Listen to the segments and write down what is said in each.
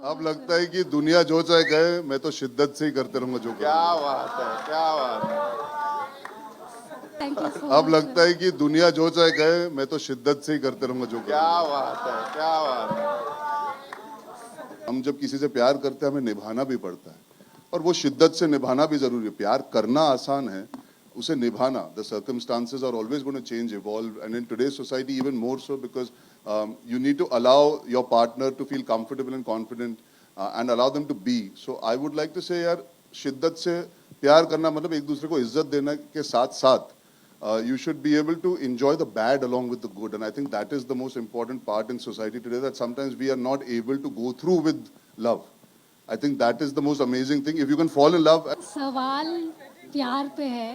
अब लगता है कि दुनिया जो चाहे कहे, मैं तो शिद्दत से ही करते रहूंगा जो क्या करूंगा। बात है, क्या बात है। थैंक यू सो अब मच लगता है कि दुनिया जो चाहे कहे, मैं तो शिद्दत से ही करते रहूंगा जो क्या करूंगा। बात है, क्या बात है। हम जब किसी से प्यार करते हैं हमें निभाना भी पड़ता है, और वो शिद्दत से निभाना भी जरूरी है। प्यार करना आसान है, उसे निभाना, the circumstances are always going to change, evolve, and in today's society even more so, because you need to allow your partner to feel comfortable and confident, and allow them to be. So I would like to say यार, शिद्दत से प्यार करना मतलब एक दूसरे को इज्जत देना के साथ साथ you should be able to enjoy the bad along with the good, and I think that is the most important part in society today, that sometimes we are not able to go through with love. I think that is the most amazing thing. If you can fall in love. सवाल प्यार पे है।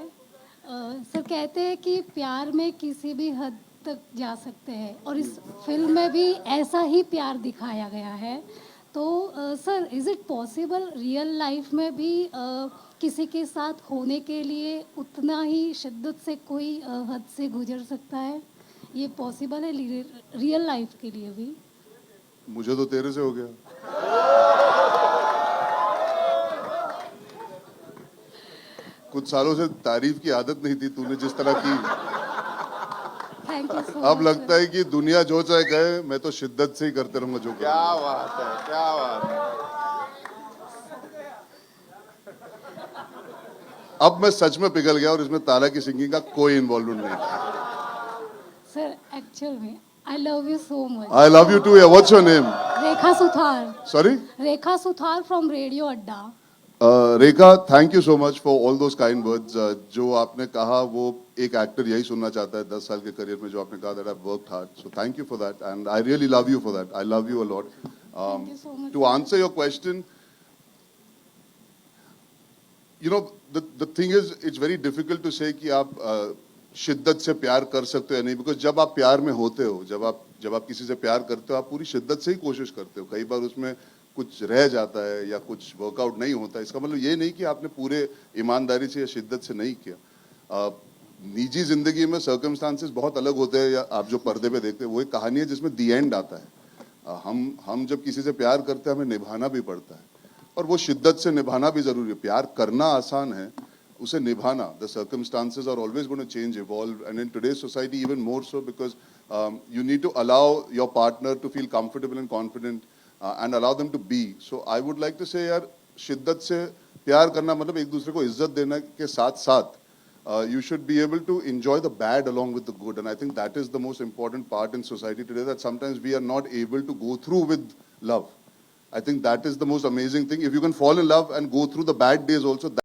Sir कहते हैं कि प्यार में किसी भी हद तक जा सकते हैं और इस फिल्म में भी ऐसा ही प्यार दिखाया गया है। तो sir, is it possible real life में भी किसी के साथ होने के लिए उतना ही शिद्दत से कोई हद से गुजर सकता है? ये पॉसिबल है रियल लाइफ के लिए भी? मुझे तो तेरे से हो गया। कुछ सालों से तारीफ की आदत नहीं थी, तूने जिस तरह की। थैंक यू सो अब मच लगता है कि दुनिया जो चाहे कहे, मैं तो शिद्दत से ही करते रहूंगा जो क्या करूंगा। बात है, क्या बात है। अब मैं सच में पिघल गया, और इसमें तारा की सिंगिंग का कोई इन्वॉल्वमेंट नहीं था। सर। एक्चुअल में I love you so much. I love you too. What's your name? Rekha Suthar. Sorry? Rekha Suthar from radio Adda. Rekha, thank you so much for all those kind words. जो आपने कहा वो एक एक्टर यही सुनना चाहता है 10 साल के करियर में, जो आपने कहा that I worked hard, so thank you for that, and I really love you for that. I love you a lot. Thank you so much. To answer your question, you know, the thing is, it's very difficult to say कि आप शिद्दत से प्यार कर सकते हो या नहीं, बिकॉज जब आप प्यार में होते हो, जब आप किसी से प्यार करते हो, आप पूरी शिद्दत से ही कोशिश करते हो। कई बार उसमें कुछ रह जाता है या कुछ वर्कआउट नहीं होता, इसका मतलब ये नहीं कि आपने पूरे ईमानदारी से या शिद्दत से नहीं किया। निजी जिंदगी में सर्कमस्टांसेस बहुत अलग होते हैं, या आप जो पर्दे पे देखते हैं वो एक कहानी है जिसमें दी एंड आता है। हम जब किसी से प्यार करते हैं हमें निभाना भी पड़ता है, और वो शिद्दत से निभाना भी जरूरी है। प्यार करना आसान है, उसे निभाना, the circumstances are always going to change, evolve, and in today's society even more so, because you need to allow your partner to feel comfortable and confident, and allow them to be. So I would like to say यार, शिद्दत से प्यार करना मतलब एक दूसरे को इज्जत देना के साथ साथ you should be able to enjoy the bad along with the good, and I think that is the most important part in society today, that sometimes we are not able to go through with love. I think that is the most amazing thing. If you can fall in love and go through the bad days also.